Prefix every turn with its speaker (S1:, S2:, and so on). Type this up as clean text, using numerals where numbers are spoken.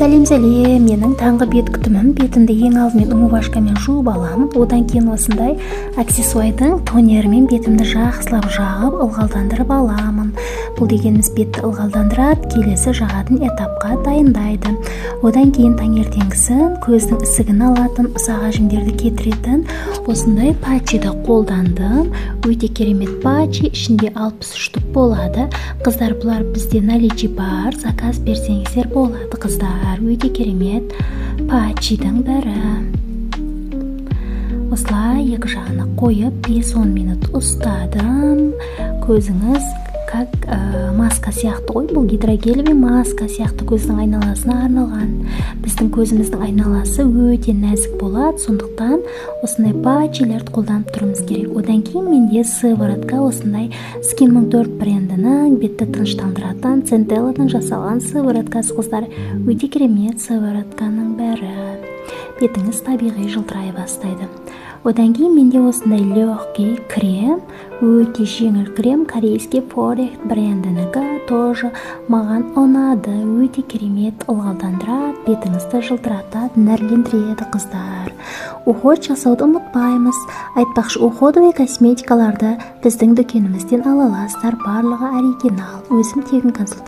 S1: Сәлем, менің таңғы бет күтімім. Бетімді ең алдымен умывашкамен жуып аламын. Одан кейін осындай аксессуайдың тонерімен бетімді жақсылап жағып, ылғалдандырып аламын. Бұл дегеніміз бетті ылғалдандырады, келесі жағатын этапқа дайындайды. Одан кейін таңертеңгісін көздің ісігін алатын, ұсақ әжімдерді кетіретін осындай патчиді қолдандым. Өте керемет патчи, ішінде 63 түп болады. Қыздар, бұлар бізде наличие бар, заказ берсеңіздер болады. Қыздар, өте керемет патчидің бірі. Осылай екі жағына қойып 5-10 минут ұстадым. Көзіңіз как маска сияқты ғой, бұл гидрогелевый маска сияқты көздің айналасына арналған. Біздің көзіміздің айналасы өте нәзік болады, сондықтан осындай патчилерді қолданып тұрмыз керек. Одан кейін менде сыворотка, осындай Skin 14 брендінің бетті тыныштандыратын центелладан жасалған сывороткасы. Қыздар, өте керемет сыворотканың бірі. Бетіңіз табиғи жылтырай бастайды. Одан кейін менде осындай легкий крем, өте жеңіл крем, корейский Форекс брендінікі, тоже маған ұнады. Өте керемет ылғалдандырады, бетіңізді жылтыратады, нәрлендіреді. Қыздар, уход жасауды ұмытпаймыз. Айтпақшы, уходовый косметикаларды біздің дүкенімізден ала аласыздар, барлығы оригинал. Өзім тегін консультация